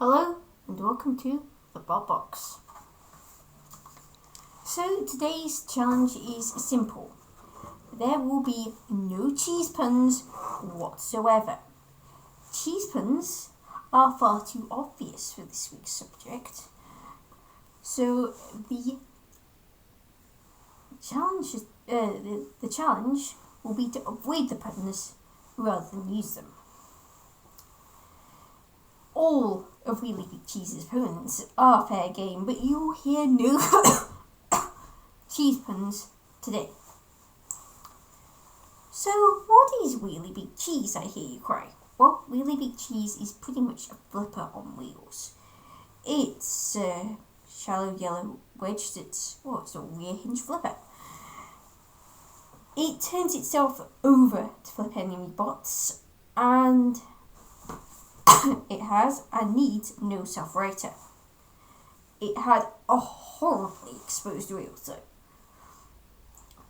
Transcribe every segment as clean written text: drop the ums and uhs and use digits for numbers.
Hello and welcome to the Bob Box. So today's challenge is simple. There will be no cheese puns whatsoever. Cheese puns are far too obvious for this week's subject. So the challenge will be to avoid the puns rather than use them. All of Wheelie Big Cheese's puns are fair game, but you'll hear no cheese puns today. So, what is Wheelie Big Cheese, I hear you cry? Well, Wheelie Big Cheese is pretty much a flipper on wheels. It's a shallow yellow wedge it's a rear hinge flipper. It turns itself over to flip enemy bots, and it has and needs no self-righter. It had a horribly exposed wheel though.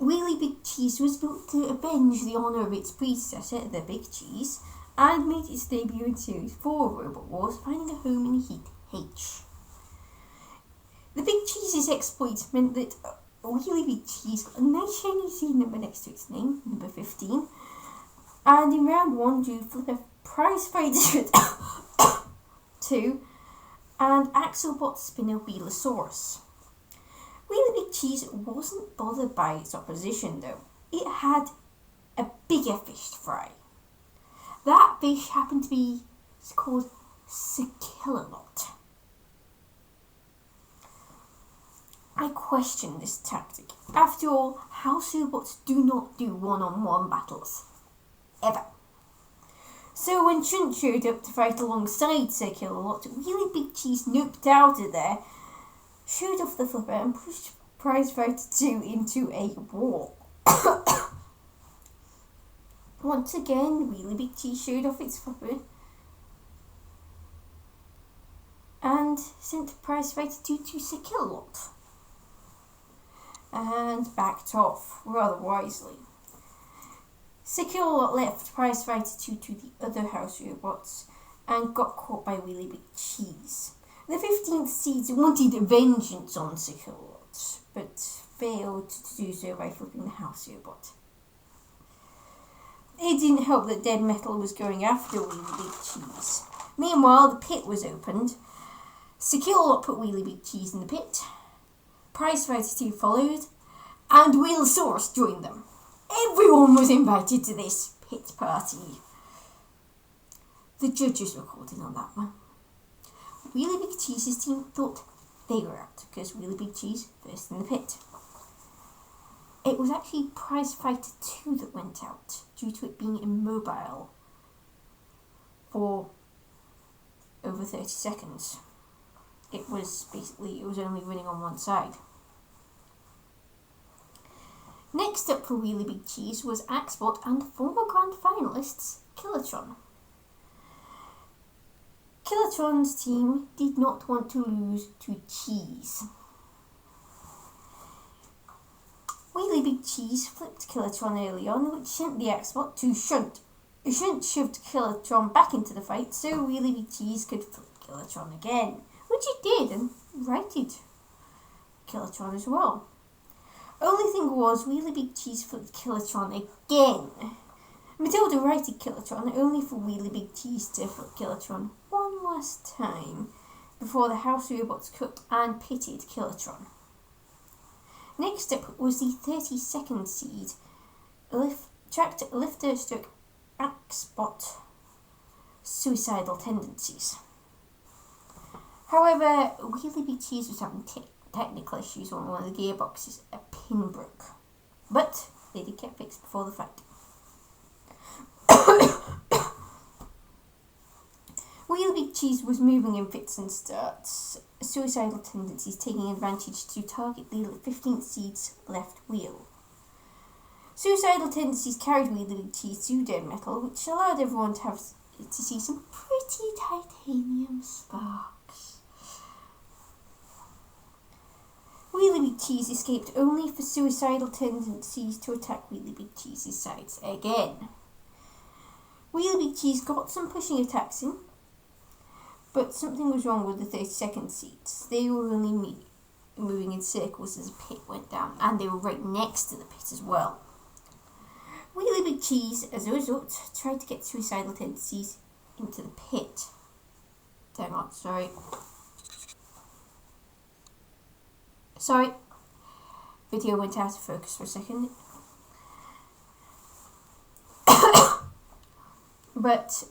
Wheelie Big Cheese was built to avenge the honour of its predecessor, the Big Cheese, and made its debut in Series 4 of Robot Wars, finding a home in Heat H. The Big Cheese's exploits meant that Wheelie Big Cheese got a nice shiny C number next to its name, number 15, and in round 1 drew Flipper Prize Fighter 2 and Axelbot Spinner Wheelosaurus. Wheelie Big Cheese wasn't bothered by its opposition though. It had a bigger fish to fry. That fish happened to be called Skillalot. I question this tactic. After all, house robots do not do one-on-one battles. Ever. So when Chunt showed up to fight alongside Sir Killalot, Wheelie Big Cheese noped out of there, showed off the flipper and pushed Prize Fighter 2 into a wall. Once again, Wheelie Big Cheese showed off its flipper and sent Prize Fighter 2 to Sir Killalot and backed off rather wisely. Sir Killalot left Prize Fighter 2 to the other house robots and got caught by Wheelie Big Cheese. The 15th Seeds wanted vengeance on Sir Killalot, but failed to do so by flipping the house robot. It didn't help that Dead Metal was going after Wheelie Big Cheese. Meanwhile, the pit was opened. Sir Killalot put Wheelie Big Cheese in the pit. Prize Fighter 2 followed, and Wheelosaurus joined them. Everyone was invited to this pit party. The judges recorded on that one. Wheelie Big Cheese's team thought they were out because Wheelie Big Cheese first in the pit. It was actually Prize Fighter 2 that went out due to it being immobile for over 30 seconds. It was only running on one side. Next up for Wheelie Big Cheese was Axbot and former grand finalists Killatron. Killatron's team did not want to lose to Cheese. Wheelie Big Cheese flipped Killatron early on, which sent the Axbot to Shunt. Shunt shoved Killatron back into the fight so Wheelie Big Cheese could flip Killatron again, which it did and righted Killatron as well. Only thing was, Wheelie Big Cheese flipped Killatron again. Matilda righted Killatron only for Wheelie Big Cheese to flip Killatron one last time before the house robots cooked and pitted Killatron. Next up was the 32nd seed, tracked Lifter stroke Axbot Suicidal Tendencies. However, Wheelie Big Cheese was having technical issues on one of the gearboxes. A pin broke. But they did get fixed before the fight. Wheelie Big Cheese was moving in fits and starts, Suicidal Tendencies taking advantage to target the 15th seed's left wheel. Suicidal Tendencies carried Wheelie Big Cheese to Dead Metal, which allowed everyone to see some pretty titanium sparks. Wheelie Big Cheese escaped only for Suicidal Tendencies to attack Wheelie Big Cheese's sides again. Wheelie Big Cheese got some pushing attacks in, But something was wrong with the 32nd seats. They were only moving in circles as the pit went down, and they were right next to the pit as well. Wheelie Big Cheese, as a result, tried to get suicidal tendencies into the pit. Hang on, sorry. Video went out of focus for a second. But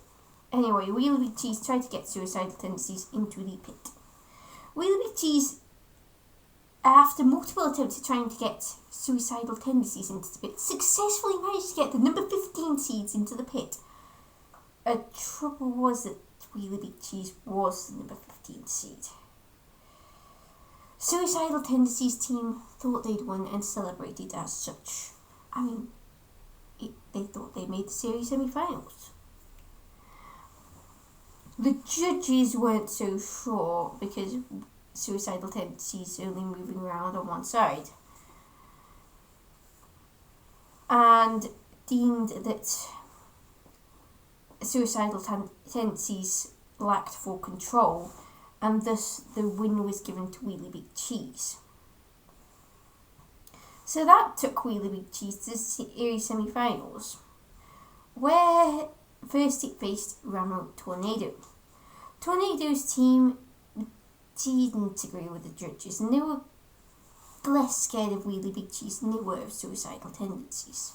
anyway, Wheelie Big Cheese tried to get suicidal tendencies into the pit. Wheelie Big Cheese, after multiple attempts at trying to get suicidal tendencies into the pit, successfully managed to get the number 15 seeds into the pit. The trouble was that Wheelie Big Cheese was the number 15 seed. Suicidal Tendencies team thought they'd won and celebrated as such. I mean, they thought they made the series semi-finals. The judges weren't so sure because Suicidal Tendencies only moving around on one side, and deemed that Suicidal Tendencies lacked full control, and thus the win was given to Wheelie Big Cheese. So that took Wheelie Big Cheese to the series semi-finals, where first it faced Ramrope Tornado. Tornado's team didn't agree with the judges, and they were less scared of Wheelie Big Cheese than they were of Suicidal Tendencies.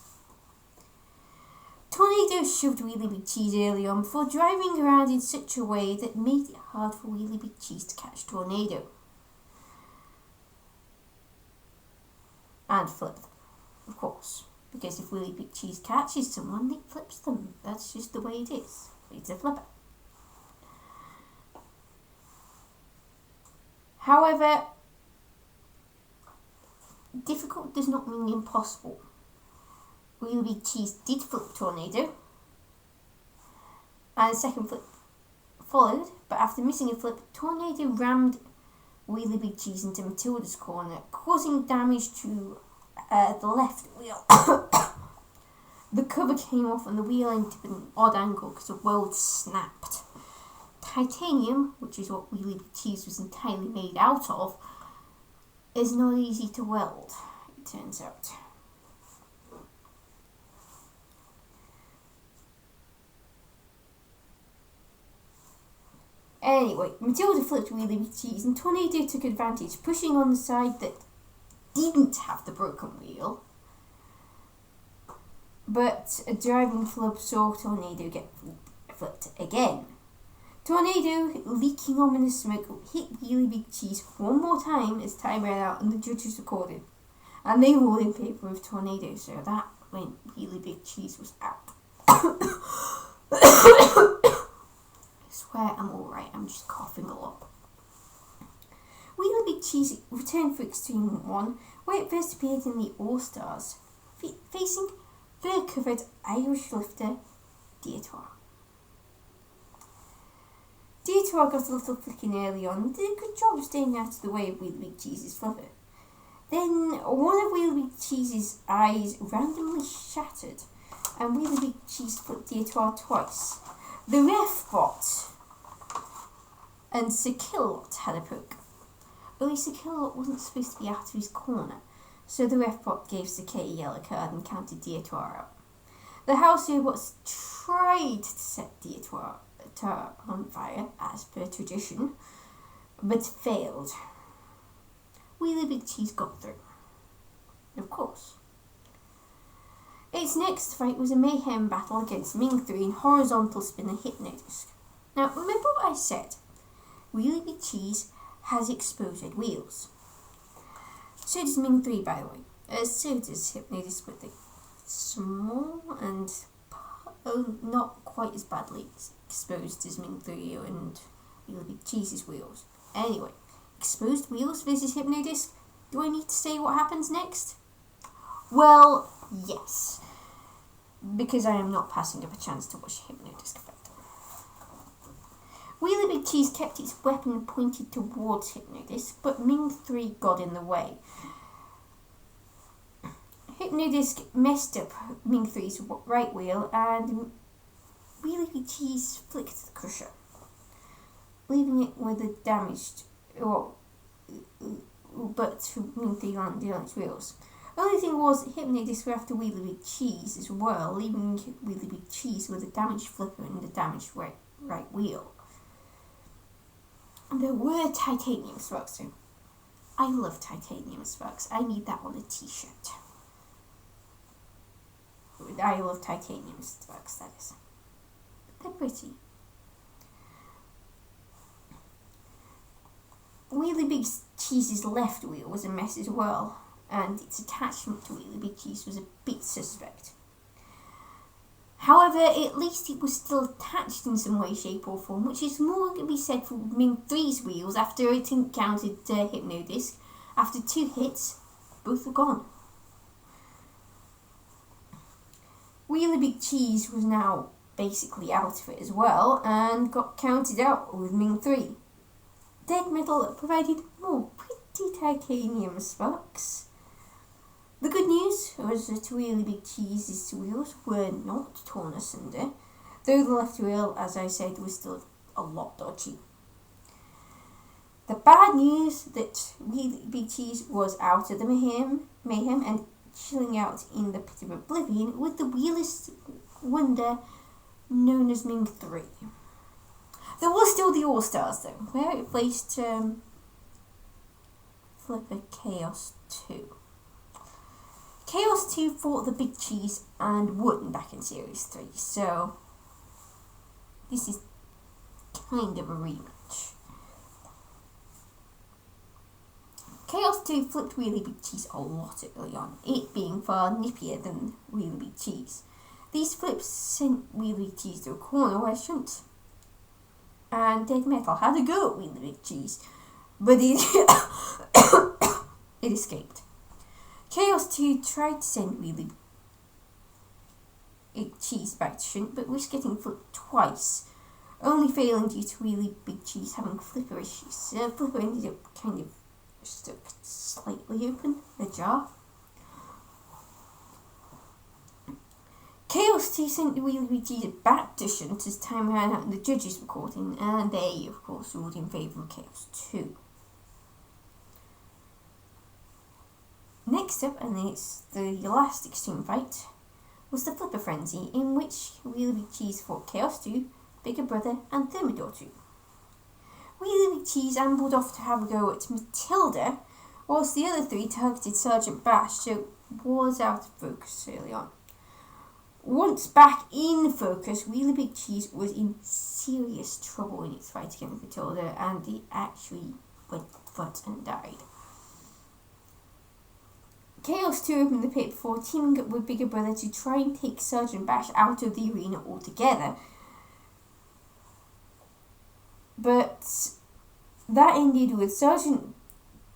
Tornado shoved Wheelie Big Cheese early on before driving around in such a way that made it hard for Wheelie Big Cheese to catch Tornado. And flip them, of course, because if Wheelie Big Cheese catches someone, it flips them. That's just the way it is. It's a flipper. However, difficult does not mean impossible. Wheelie Big Cheese did flip Tornado, and a second flip followed, but after missing a flip, Tornado rammed Wheelie Big Cheese into Matilda's corner, causing damage to the left wheel. The cover came off and the wheel ended at an odd angle because the weld snapped. Titanium, which is what Wheelie Big Cheese was entirely made out of, is not easy to weld, it turns out. Anyway, Matilda flipped Wheelie Big Cheese and Tornado took advantage, pushing on the side that didn't have the broken wheel. But a driving flub saw Tornado get flipped again. Tornado, leaking ominous smoke, hit Wheelie Big Cheese one more time as time ran out and the judges recorded. And they ruled in favour of Tornado, so that meant Wheelie Big Cheese was out. I swear I'm alright, I'm just coughing a lot. Wheelie Big Cheese returned for Extreme 1, where it first appeared in the All-Stars, facing fur-covered Irish lifter Dietoire. Dietoire got a little flicking early on and did a good job of staying out of the way of Wheelie Big Cheese's flipper. Then one of Wheelie Big Cheese's eyes randomly shattered, and Wheelie Big Cheese flipped Dietoire twice. The ref bot and Sir Killot had a poke. Only Sir Killot wasn't supposed to be out of his corner, so the ref bot gave Sir K a yellow card and counted Dietoire out. The house robots tried to set Dietoire on fire, as per tradition, but failed. Wheelie Big Cheese got through. Of course. Its next fight was a mayhem battle against Ming 3 in horizontal spinner Hypnodisc. Now, remember what I said? Wheelie Big Cheese has exploded wheels. So does Ming 3, by the way. So does Hypnodisc, but they're small and not quite as badly exposed as Ming 3 and Wheelie Big Cheese's wheels. Anyway, exposed wheels versus Hypnodisc. Do I need to say what happens next? Well, yes, because I am not passing up a chance to watch Hypnodisc fight. Wheelie Big Cheese kept its weapon pointed towards Hypnodisc, but Ming 3 got in the way. Hypnodisc messed up Ming 3's right wheel, and Wheelie Big Cheese flicked the crusher. leaving it with a damaged, but Ming 3 landed on its wheels. Only thing was, Hypno Disc were after Wheelie Big Cheese as well, leaving Wheelie Big Cheese with a damaged flipper and a damaged right wheel. And there were titanium sparks too. I love titanium sparks. I need that on a t-shirt. I love titanium sparks, that is. They're pretty. Wheelie Big Cheese's left wheel was a mess as well, and its attachment to Wheelie Big Cheese was a bit suspect. However, at least it was still attached in some way, shape or form, which is more can be said for Ming 3's wheels after it encountered Hypno Disc. After 2 hits, both were gone. Wheelie Big Cheese was now basically out of it as well, and got counted out with Ming 3. Dead Metal provided more pretty titanium sparks. The good news was that Wheelie Big Cheese's wheels were not torn asunder, though the left wheel, as I said, was still a lot dodgy. The bad news that Wheelie Big Cheese was out of the mayhem and chilling out in the pit of oblivion with the wheelless wonder known as Ming 3. There was still the All-Stars though, where it placed Flipper Chaos 2. Chaos 2 fought the Big Cheese and won back in Series 3, so this is kind of a rematch. Chaos 2 flipped Wheelie Big Cheese a lot early on, it being far nippier than Wheelie Big Cheese. These flips sent Wheelie Big Cheese to a corner where it shouldn't. And Dead Metal had a go at Wheelie Big Cheese, but it escaped. Chaos 2 tried to send Wheelie Big Cheese back to shunt, but risked getting flipped twice, only failing due to Wheelie Big Cheese having flipper issues. Flipper ended up kind of stuck slightly open, ajar. Chaos 2 sent Wheelie Big Cheese back to shunt as time ran out and the judges were caught in, and they, of course, ruled in favour of Chaos 2. Next up, and it's the last extreme fight, was the Flipper Frenzy, in which Wheelie Big Cheese fought Chaos 2, Bigger Brother, and Thermidor 2. Wheelie Big Cheese ambled off to have a go at Matilda, whilst the other 3 targeted Sergeant Bash, so it was out of focus early on. Once back in focus, Wheelie Big Cheese was in serious trouble in its fight against Matilda, and it actually went foot and died. Chaos 2 opened the pit before teaming up with Bigger Brother to try and take Sergeant Bash out of the arena altogether. But that ended with Sergeant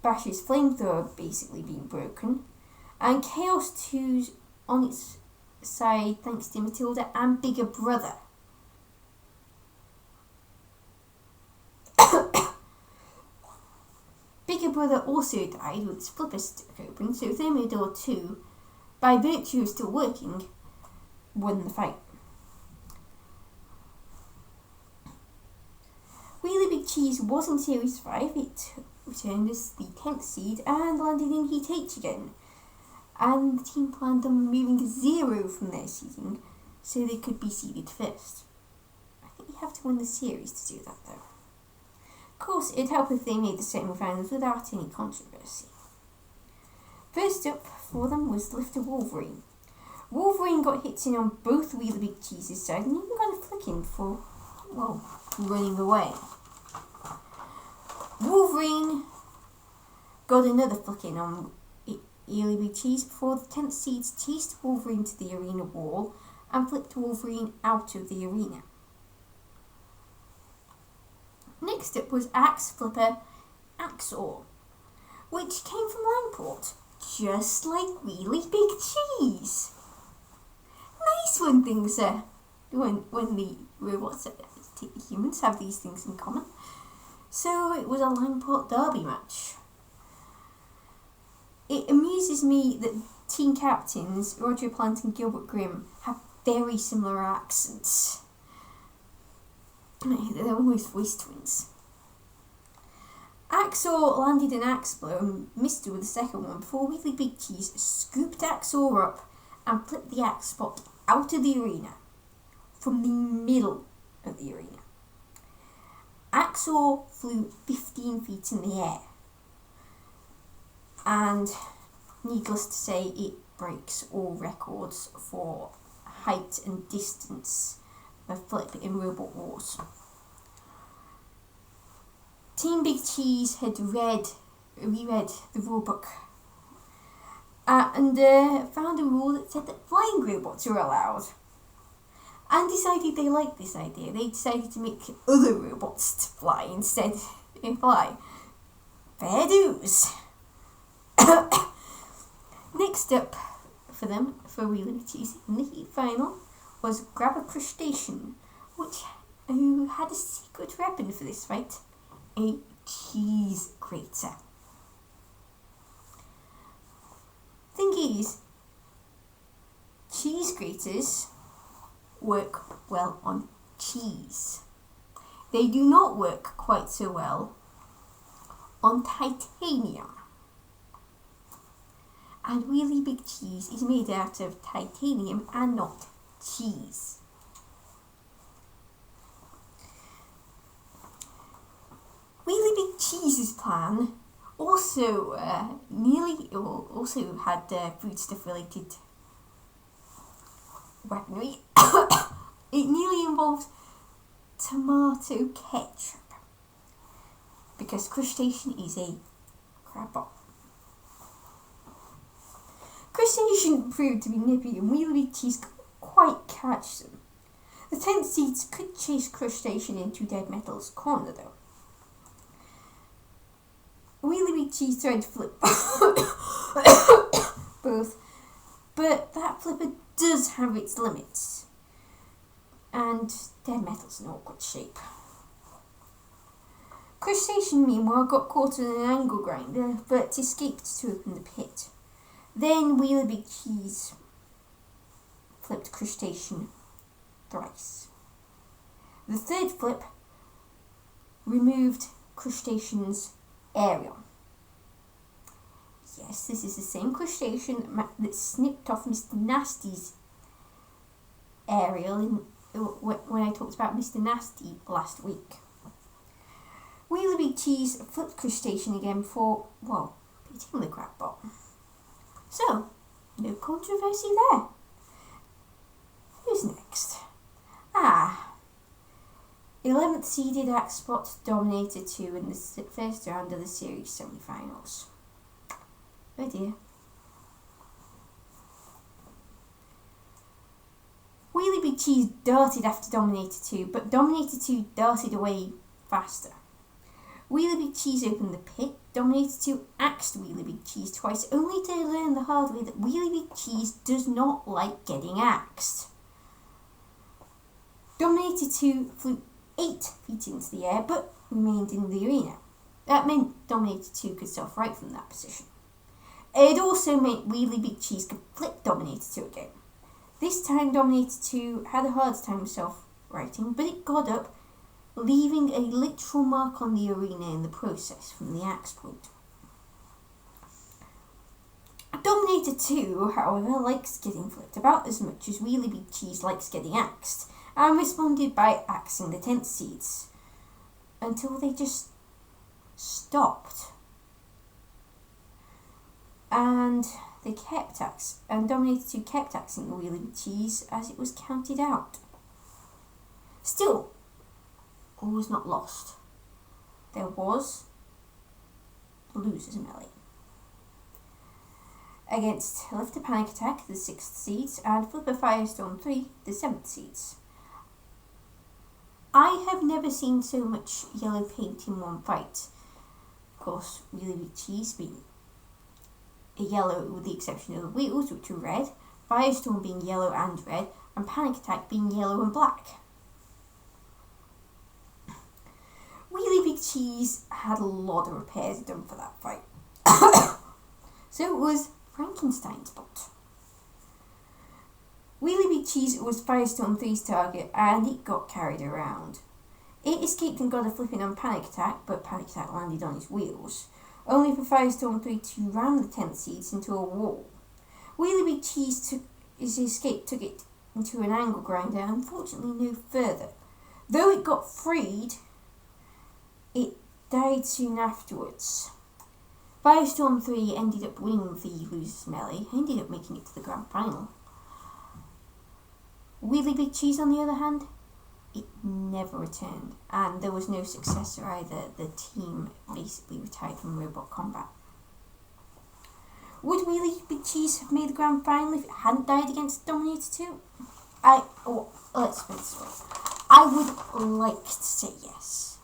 Bash's flamethrower basically being broken, and Chaos 2's on its side thanks to Matilda and Bigger Brother. Bigger Brother also died with his flipper stuck open, so Thermidor 2, by virtue of still working, won the fight. Wheelie Big Cheese was in Series 5, it returned as the 10th seed and landed in Heat H again. And the team planned on removing 0 from their seeding so they could be seeded first. I think you have to win the series to do that though. Of course, it'd help if they made the semi-finals without any controversy. First up for them was Lifter Wolverine. Wolverine got hits in on both Wheelie Big Cheese's side and even got a flick in for, well, running away. Wolverine got another flick in on Wheelie Big Cheese before the 10th seeds chased Wolverine to the arena wall and flipped Wolverine out of the arena. Next up was Axe Flipper Axor, which came from Langport, just like Wheelie Big Cheese. Nice when things when the robots humans have these things in common. So it was a Langport derby match. It amuses me that team captains Roger Plant and Gilbert Grimm have very similar accents. They're almost voice twins. Axor landed an axe blow and missed with the second one before Wheelie Big Cheese scooped Axor up and flipped the axe spot out of the arena, from the middle of the arena. Axor flew 15 feet in the air, and needless to say, it breaks all records for height and distance of flip in Robot Wars. Team Big Cheese had reread the rulebook and found a rule that said that flying robots are allowed, and decided they liked this idea. They decided to make other robots to fly instead. Fly. Fair dues. Next up for them, for Wheelie Big Cheese in the heat final, was Grab a Crustacean, who had a secret weapon for this fight, a cheese grater. Thing is, cheese graters work well on cheese. They do not work quite so well on titanium. And Wheelie Big Cheese is made out of titanium and not cheese. Wheelie Big Cheese's plan also had foodstuff related weaponry. It nearly involved tomato ketchup, because crustacean is a crab bot. Crustacean proved to be nippy, and Wheelie Big Cheese couldn't quite catch them. The 10th seeds could chase Crustacean into Dead Metal's corner, though. Wheelie Big Cheese tried to flip both, but that flipper does have its limits, and Dead Metal's in awkward shape. Crustacean, meanwhile, got caught in an angle grinder, but escaped to open the pit. Then Wheelie Big Cheese flipped Crustacean thrice. The third flip removed Crustacean's aerial. Yes, this is the same Crustacean that snipped off Mr. Nasty's aerial when I talked about Mr. Nasty last week. Wheelie Big Cheese flipped Crustacean again before, beating the crab bot. So, no controversy there. Who's next? 11th seeded Axpot dominated 2 in the first round of the series semi-finals. Oh dear. Wheelie Big Cheese darted after Dominator 2, but Dominator 2 darted away faster. Wheelie Big Cheese opened the pit. Dominator 2 axed Wheelie Big Cheese twice, only to learn the hard way that Wheelie Big Cheese does not like getting axed. Dominator 2 flew 8 feet into the air, but remained in the arena. That meant Dominator 2 could self-right from that position. It also meant Wheelie Big Cheese could flip Dominator 2 again. This time Dominator 2 had a hard time self-righting, but it got up, leaving a literal mark on the arena in the process from the axe point. Dominator 2, however, likes getting flipped about as much as Wheelie Big Cheese likes getting axed, and responded by axing the 10th seeds, until they just stopped. And they kept axing, and Dominator 2 kept axing the Wheelie Big Cheese as it was counted out. Still, all was not lost. There was the losers melee against Lifter Panic Attack, the 6th seeds, and Flipper Firestorm 3, the 7th seeds. I have never seen so much yellow paint in one fight. Of course, Wheelie Big Cheese being a yellow with the exception of the wheels, which were red, Firestorm being yellow and red, and Panic Attack being yellow and black. Wheelie Big Cheese had a lot of repairs done for that fight. So it was Frankenstein's bot. Wheelie Big Cheese was Firestorm 3's target, and it got carried around. It escaped and got a flipping on Panic Attack, but Panic Attack landed on his wheels, only for Firestorm 3 to ram the 10th seeds into a wall. Wheelie Big Cheese took it into an angle grinder, and unfortunately no further. Though it got freed, it died soon afterwards. Firestorm 3 ended up winning the Losers Melee, ended up making it to the grand final. Wheelie Big Cheese, on the other hand, it never returned, and there was no successor either. The team basically retired from Robot Combat. Would Wheelie Big Cheese have made the grand final if it hadn't died against Dominator 2? Let's put it this way. I would like to say yes,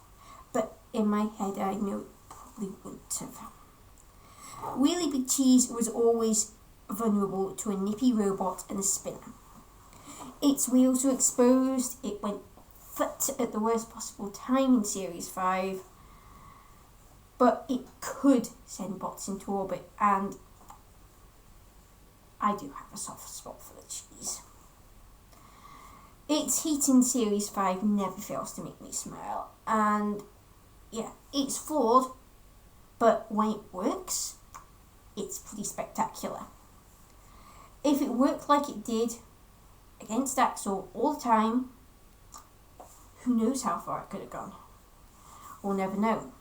but in my head I know it probably wouldn't have. Wheelie Big Cheese was always vulnerable to a nippy robot and a spinner. Its wheels were exposed, it went foot at the worst possible time in Series 5, but it could send bots into orbit, and I do have a soft spot for the cheese. Its heat in Series 5 never fails to make me smile, and yeah, it's flawed, but when it works, it's pretty spectacular. If it worked like it did against Axel all the time, who knows how far it could have gone? We'll never know.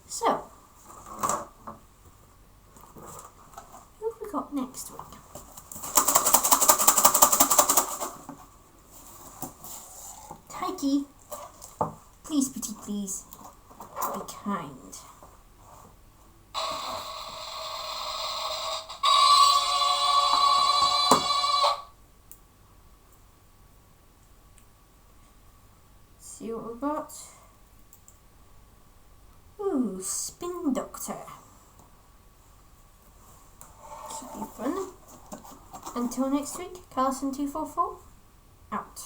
So, who have we got next week? Taiki, please, pretty please, be kind. See what we've got. Ooh, Spin Doctor. Should be fun. Until next week, Carlson244, out.